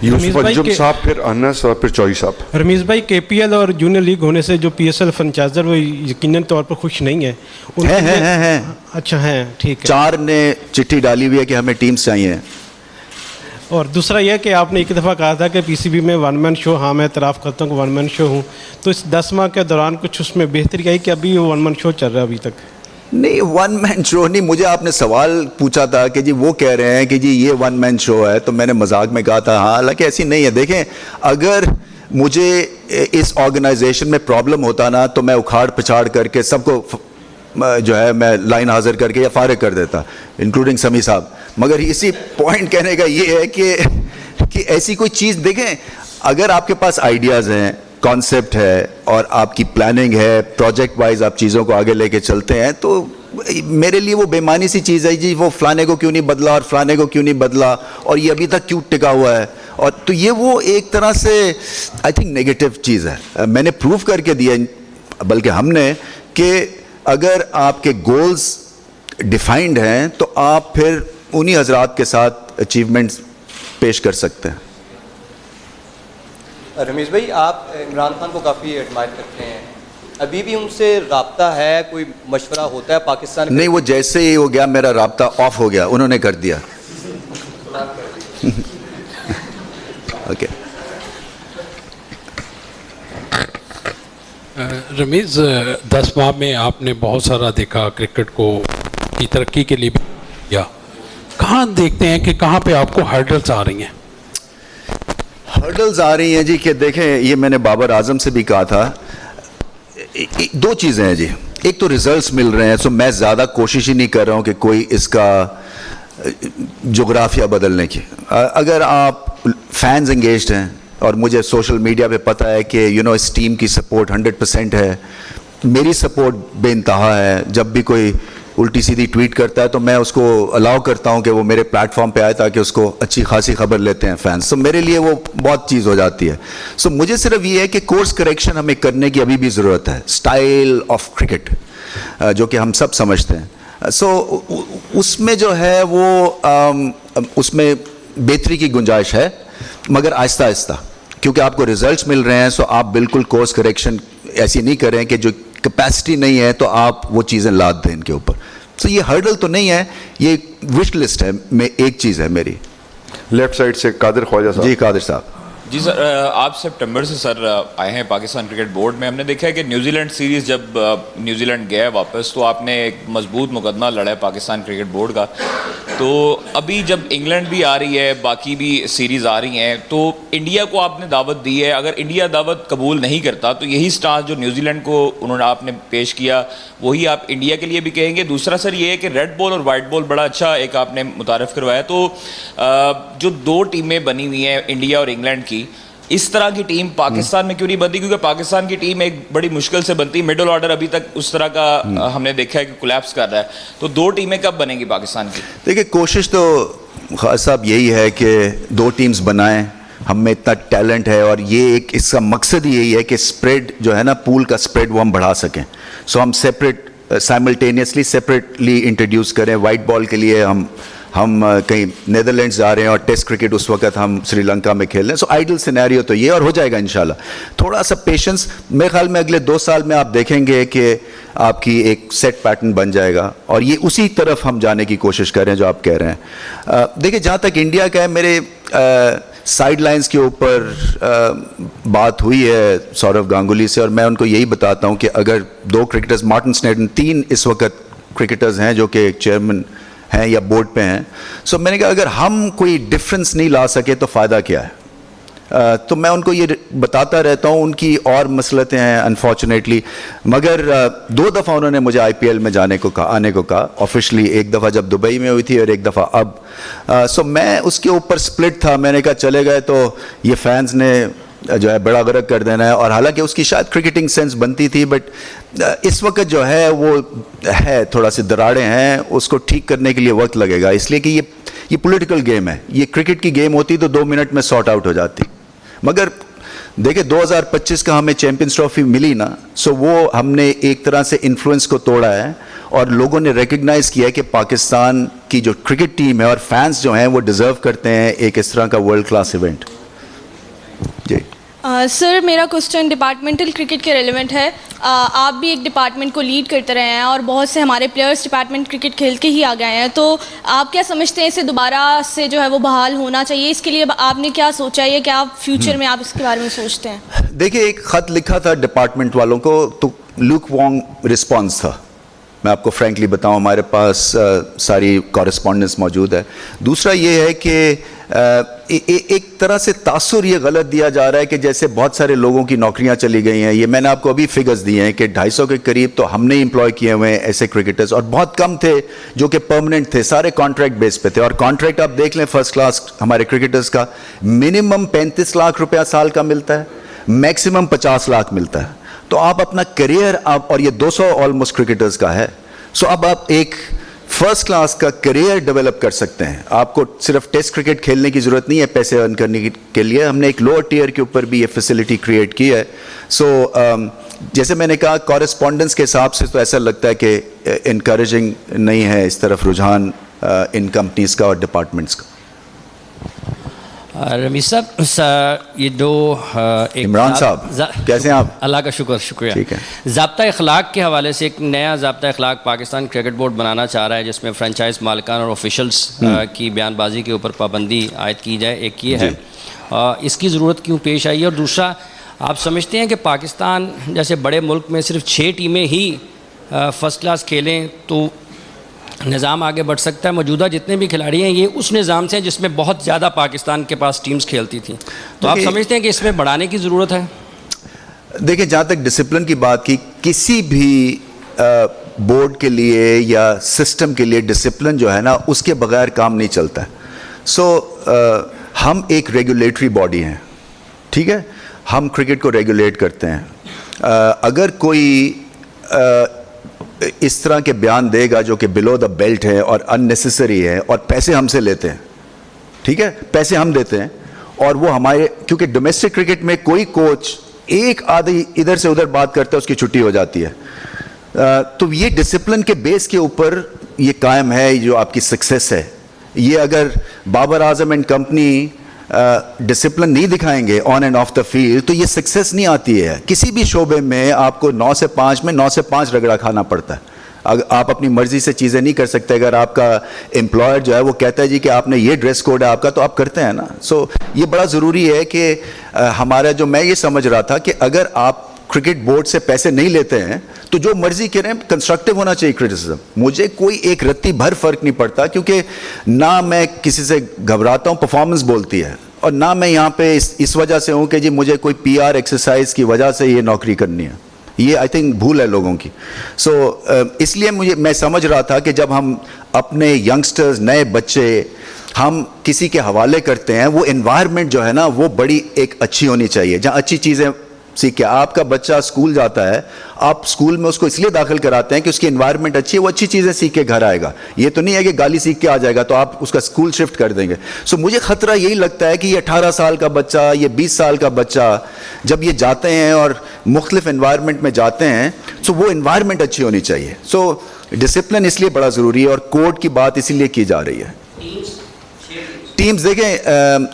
यूसुफ अंजुम साहब, फिर अनस और फिर चौधरी साहब. रमीज़ भाई, KPL और जूनियर लीग होने से जो PSL फ्रेंचाइजर वो यकीनन तौर पर खुश नहीं है. हैं. अच्छा, हैं, ठीक है. 4 ने चिट्ठी डाली हुई है कि हमें टीम्स चाहिए. और दूसरा यह कि आपने एक दफ़ा कहा था कि PCB में 1 मैन शो, हाँ मैं इतराफ़ करता हूँ कि 1 मैन शो हूँ, तो इस 10 माह के दौरान कुछ उसमें बेहतरी आई कि अभी वो 1 मैन शो चल रहा है अभी तक? नहीं, 1 मैन शो नहीं. मुझे आपने सवाल पूछा था कि जी वो कह रहे हैं कि जी ये 1 मैन शो है, तो मैंने मजाक में कहा था हाँ, हालांकि ऐसी नहीं है. देखें, अगर मुझे इस ऑर्गेनाइजेशन में प्रॉब्लम होता ना तो मैं उखाड़ पछाड़ करके सबको जो है मैं लाइन हाजिर करके या फारिग कर देता, इंक्लूडिंग समी साहब. मगर इसी पॉइंट कहने का ये है कि ऐसी कोई चीज़, देखें, अगर आपके पास आइडियाज़ हैं, कॉन्सेप्ट है और आपकी प्लानिंग है, प्रोजेक्ट वाइज आप चीज़ों को आगे लेके चलते हैं, तो मेरे लिए वो बेमानी सी चीज़ है जी वो फलाने को क्यों नहीं बदला और फलाने को क्यों नहीं बदला और ये अभी तक क्यों टिका हुआ है. और तो ये वो एक तरह से आई थिंक नेगेटिव चीज़ है. मैंने प्रूव करके दिया, बल्कि हमने, कि अगर आपके गोल्स डिफाइंड हैं तो आप फिर उन्हीं हजरात के साथ अचीवमेंट्स पेश कर सकते हैं. रमीज़ भाई, आप इमरान खान को काफ़ी एडमायर करते हैं, अभी भी उनसे राब्ता है, कोई मशवरा होता है पाकिस्तान? नहीं, वो जैसे ही हो गया मेरा राब्ता ऑफ हो गया, उन्होंने कर दिया. ओके. रमीज़ 10 माह में आपने बहुत सारा देखा, क्रिकेट को की तरक्की के लिए भी किया, कहाँ देखते हैं कि कहाँ पे आपको हर्डल्स आ रही हैं? हर्डल्स आ रही हैं जी कि देखें, ये मैंने बाबर आजम से भी कहा था, दो चीज़ें हैं जी। एक तो रिजल्ट्स मिल रहे हैं, सो मैं ज़्यादा कोशिश ही नहीं कर रहा हूँ कि कोई इसका जोग्राफिया बदलने की। अगर आप फैंस एंगेज्ड हैं और मुझे सोशल मीडिया पे पता है कि इस टीम की सपोर्ट 100% है, मेरी सपोर्ट बेइंतहा है, जब भी कोई उल्टी सीधी ट्वीट करता है तो मैं उसको अलाउ करता हूं कि वो मेरे प्लेटफॉर्म पे आए ताकि उसको अच्छी खासी खबर लेते हैं फैंस, तो मेरे लिए वो बहुत चीज़ हो जाती है। सो मुझे सिर्फ ये है कि कोर्स करेक्शन हमें करने की अभी भी ज़रूरत है, स्टाइल ऑफ क्रिकेट जो कि हम सब समझते हैं। सो उसमें जो है वो उसमें बेहतरी की गुंजाइश है, मगर आहिस्ता आहिस्ता, क्योंकि आपको रिजल्ट्स मिल रहे हैं। सो आप बिल्कुल कोर्स करेक्शन ऐसी नहीं करें कि जो कैपेसिटी नहीं है तो आप वो चीज़ें लाद दें इनके ऊपर। सो ये हर्डल तो नहीं है, ये विश लिस्ट है, मैं एक चीज़ है मेरी। लेफ्ट साइड से कादिर ख्वाजा साहब। जी कादिर साहब। जी सर, आप सितंबर से सर आए हैं पाकिस्तान क्रिकेट बोर्ड में। हमने देखा है कि न्यूजीलैंड सीरीज़ जब न्यूजीलैंड गया वापस तो आपने एक मजबूत मुकदमा लड़ा है पाकिस्तान क्रिकेट बोर्ड का। तो अभी जब इंग्लैंड भी आ रही है, बाकी भी सीरीज़ आ रही हैं, तो इंडिया को आपने दावत दी है। अगर इंडिया दावत कबूल नहीं करता तो यही स्टांस जो न्यूजीलैंड को उन्होंने आपने पेश किया वही आप इंडिया के लिए भी कहेंगे? दूसरा सर ये है कि रेड बॉल और वाइट बॉल बड़ा अच्छा एक आपने मुतारफ़ करवाया, तो जो दो टीमें बनी हुई हैं इंडिया और इंग्लैंड की, इस तरह की टीम पाकिस्तान में क्यों नहीं बनती? क्योंकि पाकिस्तान की टीम एक बड़ी मुश्किल से बनती, मिडिल ऑर्डर अभी तक उस तरह का हमने देखा है कि कोलैप्स कर रहा है। तो दो टीमें कब बनेंगी पाकिस्तान की? देखिए, कोशिश तो खास साहब यही है कि दो टीम्स बनाएं, हम में इतना टैलेंट है और ये एक इसका मकसद ही यही है कि स्प्रेड जो है ना, पूल का स्प्रेड वो हम बढ़ा सकें। सो हम साइमल्टेनियसली सेपरेटली इंट्रोड्यूस करें। वाइट बॉल के लिए हम कहीं नीदरलैंड्स जा रहे हैं और टेस्ट क्रिकेट उस वक्त हम श्रीलंका में खेल रहे हैं। सो आइडल सिनेरियो तो ये, और हो जाएगा इंशाल्लाह। थोड़ा सा पेशेंस, मेरे ख्याल में अगले 2 साल में आप देखेंगे कि आपकी एक सेट पैटर्न बन जाएगा और ये उसी तरफ हम जाने की कोशिश कर रहे हैं जो आप कह रहे हैं। देखिए, जहाँ तक इंडिया का है, मेरे साइड लाइन्स के ऊपर बात हुई है सौरव गांगुली से, और मैं उनको यही बताता हूँ कि अगर 2 क्रिकेटर्स, मार्टिन स्नेडन, 3 इस वक्त क्रिकेटर्स हैं जो कि चेयरमैन हैं या बोर्ड पे हैं। सो मैंने कहा अगर हम कोई डिफरेंस नहीं ला सके तो फ़ायदा क्या है? तो मैं उनको ये बताता रहता हूँ, उनकी और मसलतें हैं अनफॉर्चुनेटली, मगर 2 दफ़ा उन्होंने मुझे IPL में आने को कहा ऑफिशियली। एक दफ़ा जब दुबई में हुई थी और एक दफ़ा अब। सो मैं उसके ऊपर स्प्लिट था। मैंने कहा चले गए तो ये फैंस ने जो है बड़ा गर्क कर देना है, और हालांकि उसकी शायद क्रिकेटिंग सेंस बनती थी, बट इस वक्त जो है वो है थोड़ा सी दरारें हैं, उसको ठीक करने के लिए वक्त लगेगा। इसलिए कि ये पॉलिटिकल गेम है, ये क्रिकेट की गेम होती तो 2 मिनट में सॉर्ट आउट हो जाती। मगर देखिए 2025 का हमें चैंपियंस ट्रॉफी मिली ना, सो वो हमने एक तरह से इन्फ्लुएंस को तोड़ा है और लोगों ने रिकग्नाइज़ किया है कि पाकिस्तान की जो क्रिकेट टीम है और फैंस जो हैं वो डिज़र्व करते हैं एक इस तरह का वर्ल्ड क्लास इवेंट। जी सर, मेरा क्वेश्चन डिपार्टमेंटल क्रिकेट के रेलेवेंट है। आप भी एक डिपार्टमेंट को लीड करते रहे हैं और बहुत से हमारे प्लेयर्स डिपार्टमेंट क्रिकेट खेल के ही आ गए हैं, तो आप क्या समझते हैं इसे दोबारा से जो है वो बहाल होना चाहिए? इसके लिए आपने क्या सोचा है, क्या आप फ्यूचर में आप इसके बारे में सोचते हैं? देखिए, एक ख़त लिखा था डिपार्टमेंट वालों को, तो लुक वॉन्ग रिस्पॉन्स था। मैं आपको फ्रैंकली बताऊं, हमारे पास सारी कॉरेस्पॉन्डेंस मौजूद है। दूसरा ये है कि एक तरह से तासुर ये गलत दिया जा रहा है कि जैसे बहुत सारे लोगों की नौकरियां चली गई हैं। ये मैंने आपको अभी फिगर्स दिए हैं कि 250 के करीब तो हमने एम्प्लॉय किए हुए हैं ऐसे क्रिकेटर्स, और बहुत कम थे जो कि परमानेंट थे, सारे कॉन्ट्रैक्ट बेस पे थे। और कॉन्ट्रैक्ट आप देख लें फर्स्ट क्लास हमारे क्रिकेटर्स का मिनिमम 35 लाख रुपया साल का मिलता है, मैक्सिमम 50 लाख मिलता है। तो आप अपना करियर आप, और ये 200 ऑलमोस्ट क्रिकेटर्स का है, सो अब आप एक फर्स्ट क्लास का करियर डेवलप कर सकते हैं। आपको सिर्फ टेस्ट क्रिकेट खेलने की ज़रूरत नहीं है पैसे अर्न करने के लिए। हमने एक लोअर टियर के ऊपर भी ये फैसिलिटी क्रिएट की है। सो जैसे मैंने कहा, कॉरेस्पॉन्डेंस के हिसाब से तो ऐसा लगता है कि इनकरेजिंग नहीं है इस तरफ रुझान इन कंपनीज का और डिपार्टमेंट्स का। रमीज साहब, ये दो इमरान साहब कैसे हैं आप? अल्लाह का शुक्र, शुक्रिया। ठीक है। ज़ाब्ता अखलाक के हवाले से एक नया ज़ाब्ता अखलाक पाकिस्तान क्रिकेट बोर्ड बनाना चाह रहा है, जिसमें फ्रेंचाइज मालिकान और ऑफिशल्स की बयानबाजी के ऊपर पाबंदी आयद की जाए। एक ये है, इसकी ज़रूरत क्यों पेश आई है? और दूसरा, آپ سمجھتے ہیں کہ پاکستان جیسے بڑے ملک میں صرف 6 ٹیمیں ہی فرسٹ کلاس کھیلیں تو نظام آگے بڑھ سکتا ہے؟ موجودہ جتنے بھی کھلاڑی ہیں یہ اس نظام سے ہیں جس میں بہت زیادہ پاکستان کے پاس ٹیمز کھیلتی تھیں، تو آپ سمجھتے ہیں کہ اس میں بڑھانے کی ضرورت ہے؟ دیکھیں جہاں تک ڈسپلن کی بات کی، کسی بھی بورڈ کے لیے یا سسٹم کے لیے ڈسپلن جو ہے نا اس کے بغیر کام نہیں چلتا ہے. ہم ایک ریگولیٹری باڈی ہیں، ٹھیک ہے، ہم کرکٹ کو ریگولیٹ کرتے ہیں. اگر کوئی اس طرح کے بیان دے گا جو کہ بلو دا بیلٹ ہے اور ان نیسیسری ہے اور پیسے ہم سے لیتے ہیں، ٹھیک ہے، پیسے ہم دیتے ہیں، اور وہ ہمارے، کیونکہ ڈومیسٹک کرکٹ میں کوئی کوچ ایک آدھی ادھر سے ادھر بات کرتا ہے اس کی چھٹی ہو جاتی ہے. تو یہ ڈسپلن کے بیس کے اوپر یہ قائم ہے جو آپ کی سکسیس ہے. یہ اگر Babar Azam and company discipline نہیں دکھائیں گے on and of the field تو یہ سکسیس نہیں آتی ہے. کسی بھی شعبے میں آپ کو 9 سے 5 میں 9 سے 5 رگڑا کھانا پڑتا ہے. آپ اپنی مرضی سے چیزیں نہیں کر سکتے. اگر آپ کا امپلائر جو ہے وہ کہتا ہے جی کہ آپ نے یہ ڈریس کوڈ ہے آپ کا، تو آپ کرتے ہیں نا. سو یہ بڑا ضروری ہے کہ ہمارا جو، میں یہ سمجھ رہا تھا کہ اگر آپ کرکٹ بورڈ سے پیسے نہیں لیتے ہیں تو جو مرضی کریں، کنسٹرکٹیو ہونا چاہیے کرٹیسزم. مجھے کوئی ایک رتی بھر فرق نہیں پڑتا، کیونکہ نہ میں کسی سے گھبراتا ہوں، پرفارمنس بولتی ہے، اور نہ میں یہاں پہ اس وجہ سے ہوں کہ جی مجھے کوئی پی آر ایکسرسائز کی وجہ سے یہ نوکری کرنی ہے. یہ آئی تھنک بھول ہے لوگوں کی. سو اس لیے میں سمجھ رہا تھا کہ جب ہم اپنے ینگسٹرز، نئے بچے ہم کسی کے حوالے کرتے ہیں، وہ انوائرمنٹ جو ہے نا وہ بڑی ایک اچھی ہونی چاہیے جہاں اچھی چیزیں سیکھے. آپ کا بچہ اسکول جاتا ہے، آپ اسکول میں اس کو اس لیے داخل کراتے ہیں کہ اس کی انوائرمنٹ اچھی ہے، وہ اچھی چیزیں سیکھ کے گھر آئے گا. یہ تو نہیں ہے کہ گالی سیکھ کے آ جائے گا تو آپ اس کا اسکول شفٹ کر دیں گے. سو مجھے خطرہ یہی لگتا ہے کہ یہ 18 سال کا بچہ، یہ 20 سال کا بچہ جب یہ جاتے ہیں اور مختلف انوائرمنٹ میں جاتے ہیں، سو وہ انوائرمنٹ اچھی ہونی چاہیے. سو ڈسپلن اس لیے بڑا ضروری ہے، اور کوڈ کی بات اسی لیے کی جا رہی ہے. ٹیمز دیکھیں،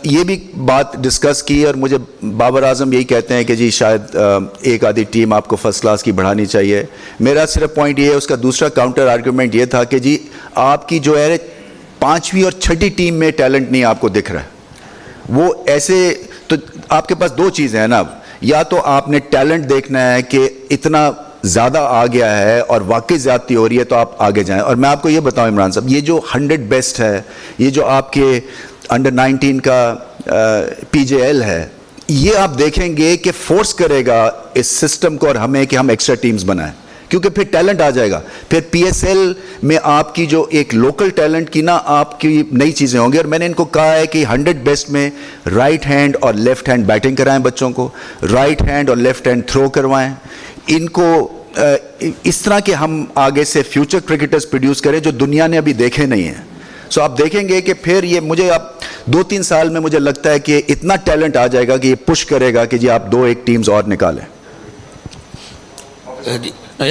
یہ بھی بات ڈسکس کی، اور مجھے بابر اعظم یہی کہتے ہیں کہ جی شاید ایک آدھی ٹیم آپ کو فرسٹ کلاس کی بڑھانی چاہیے. میرا صرف پوائنٹ یہ ہے، اس کا دوسرا کاؤنٹر آرگومنٹ یہ تھا کہ جی آپ کی جو ہے 5ویں اور 6ٹھی ٹیم میں ٹیلنٹ نہیں آپ کو دکھ رہا ہے. وہ ایسے، تو آپ کے پاس 2 چیزیں ہیں نا، یا تو آپ نے ٹیلنٹ دیکھنا ہے کہ اتنا زیادہ آ گیا ہے اور واقعی زیادتی ہو رہی ہے تو آپ آگے جائیں. اور میں آپ کو یہ بتاؤں عمران صاحب، یہ جو 100 بیسٹ ہے، یہ جو آپ کے انڈر 19 کا پی جے ایل ہے، یہ آپ دیکھیں گے کہ فورس کرے گا اس سسٹم کو اور ہمیں کہ ہم ایکسٹرا ٹیمز بنائیں، کیونکہ پھر ٹیلنٹ آ جائے گا. پھر پی ایس ایل میں آپ کی جو ایک لوکل ٹیلنٹ کی نا آپ کی نئی چیزیں ہوں گی. اور میں نے ان کو کہا ہے کہ 100 بیسٹ میں رائٹ ہینڈ اور لیفٹ ہینڈ بیٹنگ کرائیں بچوں کو، رائٹ ہینڈ اور لیفٹ ہینڈ تھرو کروائیں ان کو. اس طرح کے ہم آگے سے فیوچر کرکٹرز پروڈیوس کریں جو دنیا نے ابھی دیکھے نہیں ہیں. سو آپ دیکھیں گے کہ پھر یہ مجھے اب 2-3 سال میں مجھے لگتا ہے کہ اتنا ٹیلنٹ آ جائے گا کہ یہ پش کرے گا کہ جی آپ 2-1 ٹیمز اور نکالیں.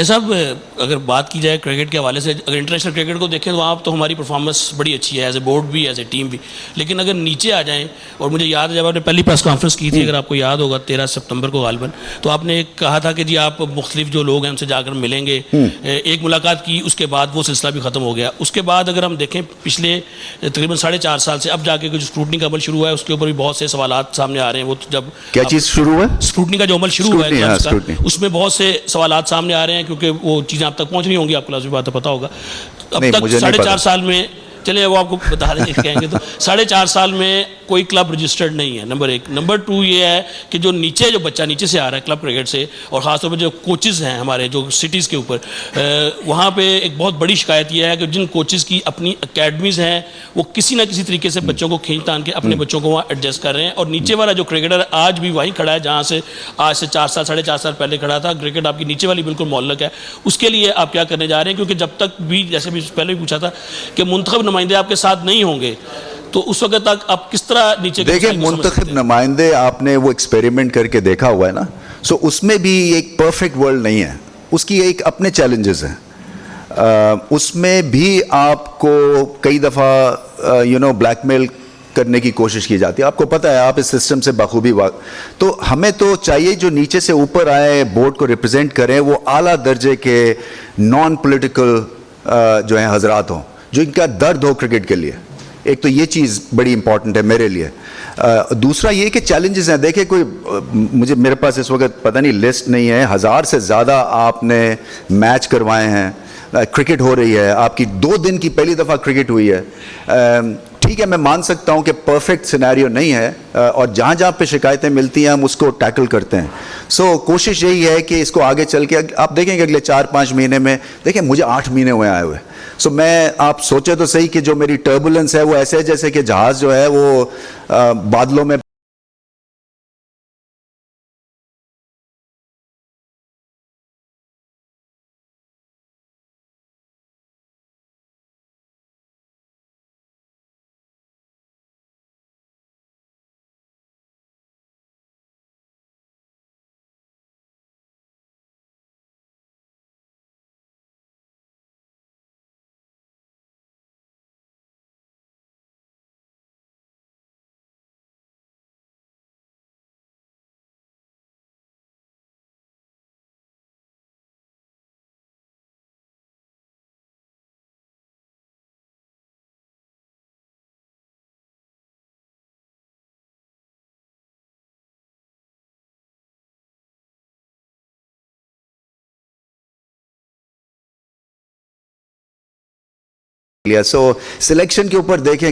صاحب اگر بات کی جائے کرکٹ کے حوالے سے، اگر انٹرنیشنل کرکٹ کو دیکھیں تو وہاں تو ہماری پرفارمنس بڑی اچھی ہے، ایز اے بورڈ بھی، ایز اے ٹیم بھی. لیکن اگر نیچے آ جائیں، اور مجھے یاد ہے جب آپ نے پہلی پریس کانفرنس کی تھی، اگر آپ کو یاد ہوگا 13 ستمبر کو غالباً، تو آپ نے کہا تھا کہ جی آپ مختلف جو لوگ ہیں ان سے جا کر ملیں گے. ایک ملاقات کی، اس کے بعد وہ سلسلہ بھی ختم ہو گیا. اس کے بعد اگر ہم دیکھیں پچھلے تقریباً 4.5 سال سے اب جا کے جو اسکروٹنی کا عمل شروع ہوا ہے اس کے اوپر بھی بہت سے سوالات سامنے آ رہے ہیں. وہ جب کیا چیز شروع ہے؟ اسکروٹنی کا جو عمل شروع ہوا ہے اس میں بہت سے سوالات سامنے آ رہے ہیں، کیونکہ وہ چیزیں آپ تک پہنچ نہیں ہوں گی، آپ کو لازمی بات پتہ ہوگا. اب تک 4.5 سال میں، چلیں وہ آپ کو بتا دیں کہیں گے تو 4.5 سال میں کوئی کلب رجسٹرڈ نہیں ہے، نمبر 1. نمبر 2 یہ ہے کہ جو نیچے جو بچہ نیچے سے آ رہا ہے کلب کرکٹ سے، اور خاص طور پہ جو کوچز ہیں ہمارے جو سٹیز کے اوپر، وہاں پہ ایک بہت بڑی شکایت یہ ہے کہ جن کوچز کی اپنی اکیڈمیز ہیں وہ کسی نہ کسی طریقے سے بچوں کو کھینچ تان کے اپنے بچوں کو وہاں ایڈجسٹ کر رہے ہیں. اور نیچے والا جو کرکٹر آج بھی وہیں کھڑا ہے جہاں سے آج سے 4.5 سال پہلے کھڑا تھا. کرکٹ آپ کی نیچے والی بالکل معلق ہے. اس کے لیے آپ کیا کرنے جا رہے ہیں؟ کیونکہ جب تک بھی، جیسے بھی پہلے بھی پوچھا تھا کہ منتخب نمائندے آپ کے ساتھ نہیں ہوں گے تو اس وقت تک آپ کس طرح نیچے دیکھیں منتخب نمائندے آپ نے وہ ایکسپیریمنٹ کر کے دیکھا ہوا ہے نا. سو اس میں بھی ایک پرفیکٹ ورلڈ نہیں ہے، اس کی ایک اپنے چیلنجز ہیں. اس میں بھی آپ کو کئی دفعہ بلیک میل کرنے کی کوشش کی جاتی ہے. آپ کو پتہ ہے، آپ اس سسٹم سے بخوبی تو ہمیں تو چاہیے جو نیچے سے اوپر آئے بورڈ کو ریپرزینٹ کریں وہ اعلیٰ درجے کے نان پولیٹیکل جو ہیں حضرات ہوں، جو ان کا درد ہو کرکٹ کے لیے. ایک تو یہ چیز بڑی امپورٹنٹ ہے میرے لیے. دوسرا یہ کہ چیلنجز ہیں. دیکھیں کوئی مجھے میرے پاس اس وقت پتہ نہیں لسٹ نہیں ہے, 1000 سے زیادہ آپ نے میچ کروائے ہیں, کرکٹ ہو رہی ہے, آپ کی 2 دن کی پہلی دفعہ کرکٹ ہوئی ہے. ٹھیک ہے, میں مان سکتا ہوں کہ پرفیکٹ سینیریو نہیں ہے, اور جہاں جہاں پہ شکایتیں ملتی ہیں ہم اس کو ٹیکل کرتے ہیں. سو کوشش یہی ہے کہ اس کو آگے چل کے آپ دیکھیں کہ اگلے 4-5 مہینے میں, دیکھیں مجھے 8 مہینے ہوئے آئے ہوئے. سو میں آپ سوچے تو صحیح کہ جو میری ٹربولنس ہے وہ ایسے ہے جیسے کہ جہاز جو ہے وہ بادلوں میں لیا. سو سلیکشن کے اوپر دیکھیں